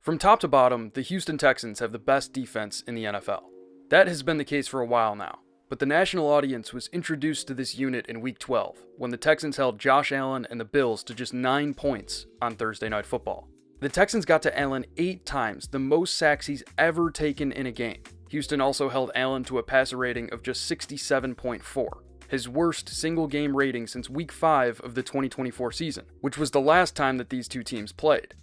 From top to bottom, the Houston Texans have the best defense in the NFL. That has been the case for a while now, but the national audience was introduced to this unit in Week 12, when the Texans held Josh Allen and the Bills to just 9 points on Thursday Night Football. The Texans got to Allen 8 times, the most sacks he's ever taken in a game. Houston also held Allen to a passer rating of just 67.4, his worst single-game rating since Week 5 of the 2024 season, which was the last time that these two teams played.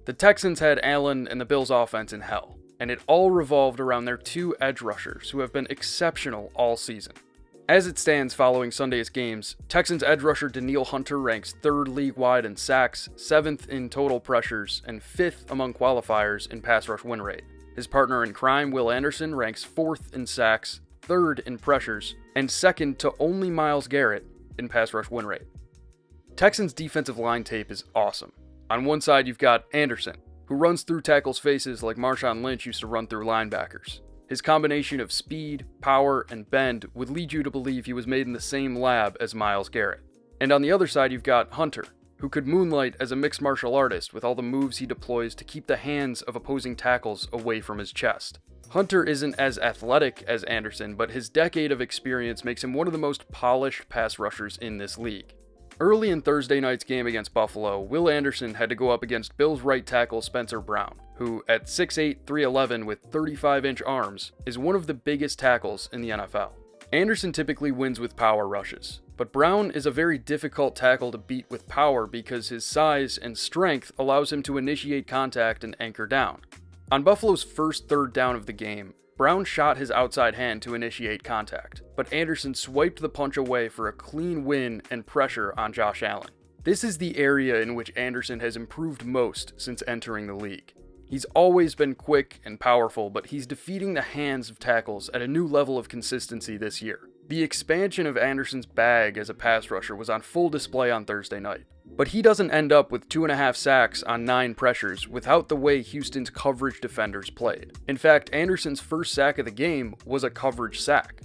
The Texans had Allen and the Bills' offense in hell, and it all revolved around their two edge rushers who have been exceptional all season. As it stands following Sunday's games, Texans edge rusher Danielle Hunter ranks 3rd league-wide in sacks, 7th in total pressures, and 5th among qualifiers in pass rush win rate. His partner in crime, Will Anderson, ranks 4th in sacks, 3rd in pressures, and 2nd to only Myles Garrett in pass rush win rate. Texans' defensive line tape is awesome. On one side, you've got Anderson, who runs through tackles' faces like Marshawn Lynch used to run through linebackers. His combination of speed, power, and bend would lead you to believe he was made in the same lab as Myles Garrett. And on the other side, you've got Hunter, who could moonlight as a mixed martial artist with all the moves he deploys to keep the hands of opposing tackles away from his chest. Hunter isn't as athletic as Anderson, but his decade of experience makes him one of the most polished pass rushers in this league. Early in Thursday night's game against Buffalo, Will Anderson had to go up against Bills right tackle Spencer Brown, who at 6'8", 311 with 35-inch arms, is one of the biggest tackles in the NFL. Anderson typically wins with power rushes, but Brown is a very difficult tackle to beat with power because his size and strength allows him to initiate contact and anchor down. On Buffalo's first 3rd down of the game, Brown shot his outside hand to initiate contact, but Anderson swiped the punch away for a clean win and pressure on Josh Allen. This is the area in which Anderson has improved most since entering the league. He's always been quick and powerful, but he's defeating the hands of tackles at a new level of consistency this year. The expansion of Anderson's bag as a pass rusher was on full display on Thursday night. But he doesn't end up with 2.5 sacks on 9 pressures without the way Houston's coverage defenders played. In fact, Anderson's first sack of the game was a coverage sack.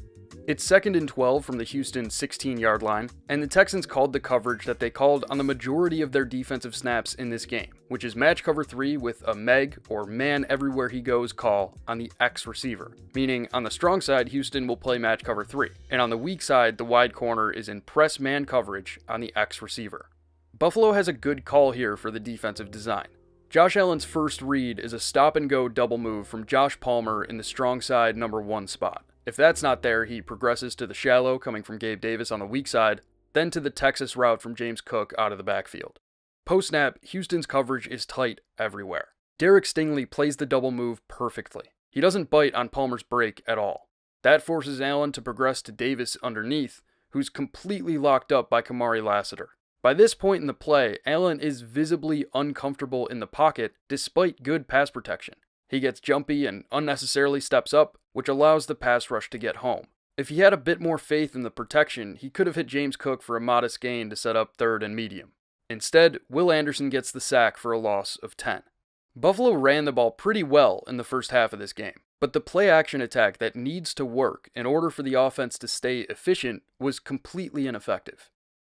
It's 2nd and 12 from the Houston 16-yard line, and the Texans called the coverage that they called on the majority of their defensive snaps in this game, which is match cover 3 with a MEG, or man everywhere he goes call, on the X receiver. Meaning, on the strong side, Houston will play match cover 3, and on the weak side, the wide corner is in press man coverage on the X receiver. Buffalo has a good call here for the defensive design. Josh Allen's first read is a stop-and-go double move from Josh Palmer in the strong side number 1 spot. If that's not there, he progresses to the shallow coming from Gabe Davis on the weak side, then to the Texas route from James Cook out of the backfield. Post-snap, Houston's coverage is tight everywhere. Derek Stingley plays the double move perfectly. He doesn't bite on Palmer's break at all. That forces Allen to progress to Davis underneath, who's completely locked up by Kamari Lassiter. By this point in the play, Allen is visibly uncomfortable in the pocket despite good pass protection. He gets jumpy and unnecessarily steps up, which allows the pass rush to get home. If he had a bit more faith in the protection, he could have hit James Cook for a modest gain to set up 3rd and medium. Instead, Will Anderson gets the sack for a loss of 10. Buffalo ran the ball pretty well in the first half of this game, but the play-action attack that needs to work in order for the offense to stay efficient was completely ineffective.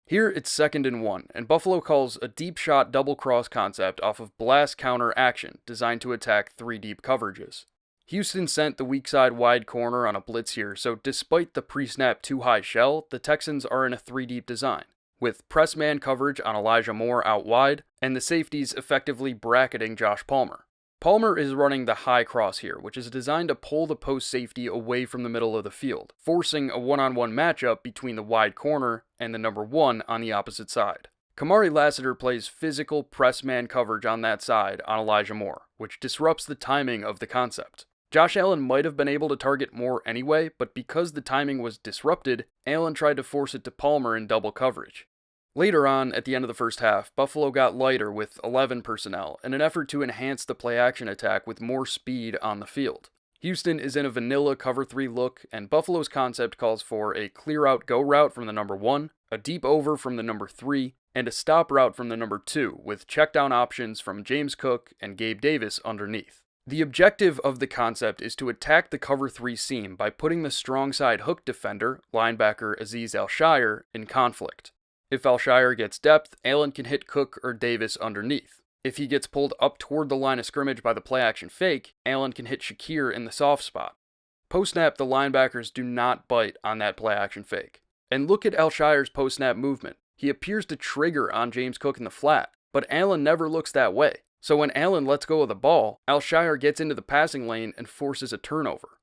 Here it's 2nd and 1, and Buffalo calls a deep shot double cross concept off of blast counter action designed to attack 3 deep coverages. Houston sent the weak side wide corner on a blitz here, so despite the pre-snap too high shell, the Texans are in a 3 deep design, with press man coverage on Elijah Moore out wide, and the safeties effectively bracketing Josh Palmer. Palmer is running the high cross here, which is designed to pull the post safety away from the middle of the field, forcing a one-on-one matchup between the wide corner and the number 1 on the opposite side. Kamari Lassiter plays physical press man coverage on that side on Elijah Moore, which disrupts the timing of the concept. Josh Allen might have been able to target Moore anyway, but because the timing was disrupted, Allen tried to force it to Palmer in double coverage. Later on, at the end of the first half, Buffalo got lighter with 11 personnel in an effort to enhance the play-action attack with more speed on the field. Houston is in a vanilla cover 3 look, and Buffalo's concept calls for a clear-out go route from the number 1, a deep over from the number 3, and a stop route from the number 2, with check-down options from James Cook and Gabe Davis underneath. The objective of the concept is to attack the cover 3 seam by putting the strong side hook defender, linebacker Azeez Al-Shaair, in conflict. If Al-Shaair gets depth, Allen can hit Cook or Davis underneath. If he gets pulled up toward the line of scrimmage by the play-action fake, Allen can hit Shaair in the soft spot. Post-snap, the linebackers do not bite on that play-action fake. And look at Al-Shaair's post-snap movement. He appears to trigger on James Cook in the flat, but Allen never looks that way. So when Allen lets go of the ball, Al-Shaair gets into the passing lane and forces a turnover.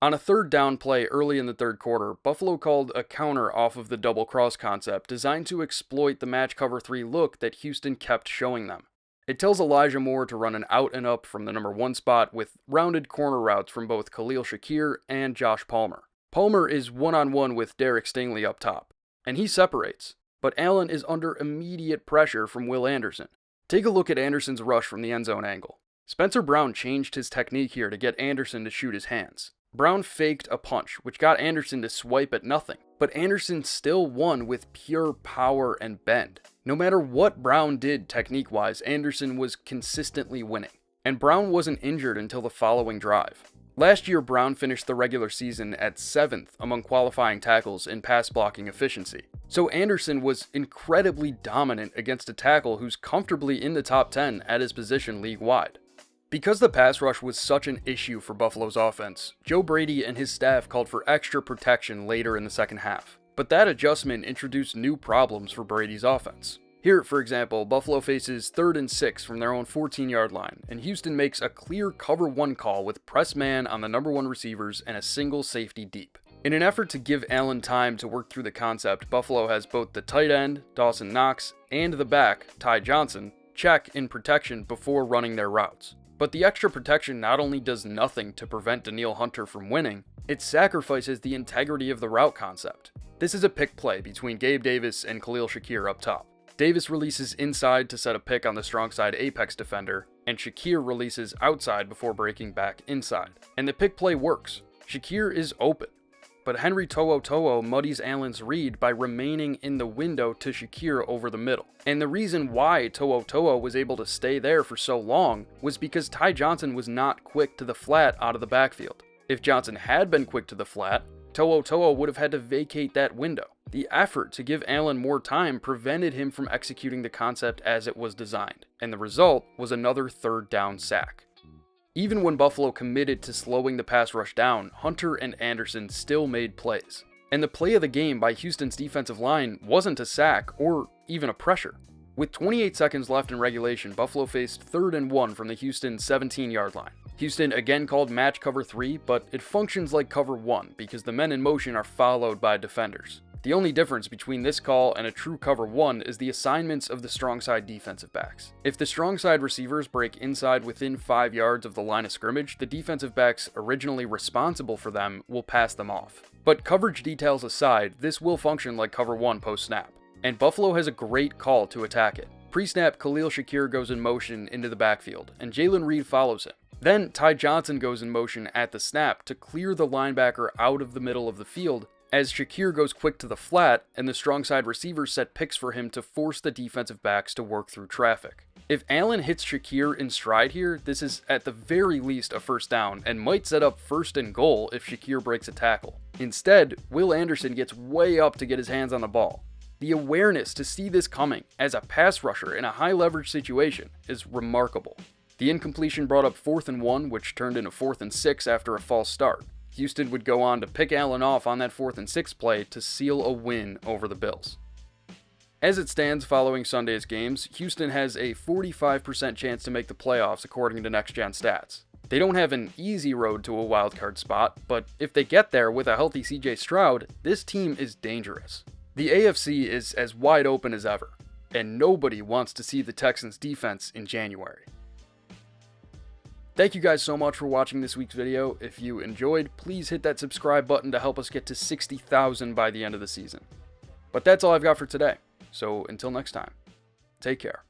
On a third down play early in the third quarter, Buffalo called a counter off of the double cross concept designed to exploit the match cover 3 look that Houston kept showing them. It tells Elijah Moore to run an out and up from the number 1 spot with rounded corner routes from both Khalil Shakir and Josh Palmer. Palmer is one-on-one with Derek Stingley up top, and he separates, but Allen is under immediate pressure from Will Anderson. Take a look at Anderson's rush from the end zone angle. Spencer Brown changed his technique here to get Anderson to shoot his hands. Brown faked a punch, which got Anderson to swipe at nothing, but Anderson still won with pure power and bend. No matter what Brown did technique-wise, Anderson was consistently winning. And Brown wasn't injured until the following drive. Last year, Brown finished the regular season at 7th among qualifying tackles in pass blocking efficiency. So Anderson was incredibly dominant against a tackle who's comfortably in the top 10 at his position league-wide. Because the pass rush was such an issue for Buffalo's offense, Joe Brady and his staff called for extra protection later in the second half. But that adjustment introduced new problems for Brady's offense. Here, for example, Buffalo faces 3rd and 6 from their own 14-yard line, and Houston makes a clear cover 1 call with press man on the number 1 receivers and a single safety deep. In an effort to give Allen time to work through the concept, Buffalo has both the tight end, Dawson Knox, and the back, Ty Johnson, check in protection before running their routes. But the extra protection not only does nothing to prevent Danielle Hunter from winning, it sacrifices the integrity of the route concept. This is a pick play between Gabe Davis and Khalil Shakir up top. Davis releases inside to set a pick on the strong side apex defender, and Shakir releases outside before breaking back inside. And the pick play works. Shakir is open, but Henry To'oTo'o muddies Allen's read by remaining in the window to Shakir over the middle. And the reason why To'oTo'o was able to stay there for so long was because Ty Johnson was not quick to the flat out of the backfield. If Johnson had been quick to the flat, To'oTo'o would have had to vacate that window. The effort to give Allen more time prevented him from executing the concept as it was designed, and the result was another 3rd down sack. Even when Buffalo committed to slowing the pass rush down, Hunter and Anderson still made plays. And the play of the game by Houston's defensive line wasn't a sack or even a pressure. With 28 seconds left in regulation, Buffalo faced 3rd and 1 from the Houston 17-yard line. Houston again called match cover 3, but it functions like cover 1 because the men in motion are followed by defenders. The only difference between this call and a true cover 1 is the assignments of the strong side defensive backs. If the strong side receivers break inside within 5 yards of the line of scrimmage, the defensive backs originally responsible for them will pass them off. But coverage details aside, this will function like cover 1 post-snap. And Buffalo has a great call to attack it. Pre-snap, Khalil Shakir goes in motion into the backfield, and Jalen Reed follows him. Then Ty Johnson goes in motion at the snap to clear the linebacker out of the middle of the field, as Shakir goes quick to the flat and the strong side receivers set picks for him to force the defensive backs to work through traffic. If Allen hits Shakir in stride here, this is at the very least a 1st down and might set up 1st and goal if Shakir breaks a tackle. Instead, Will Anderson gets way up to get his hands on the ball. The awareness to see this coming as a pass rusher in a high leverage situation is remarkable. The incompletion brought up 4th and 1, which turned into 4th and 6 after a false start. Houston would go on to pick Allen off on that 4th and 6 play to seal a win over the Bills. As it stands following Sunday's games, Houston has a 45% chance to make the playoffs according to Next Gen Stats. They don't have an easy road to a wildcard spot, but if they get there with a healthy CJ Stroud, this team is dangerous. The AFC is as wide open as ever, and nobody wants to see the Texans' defense in January. Thank you guys so much for watching this week's video. If you enjoyed, please hit that subscribe button to help us get to 60,000 by the end of the season. But that's all I've got for today, so until next time, take care.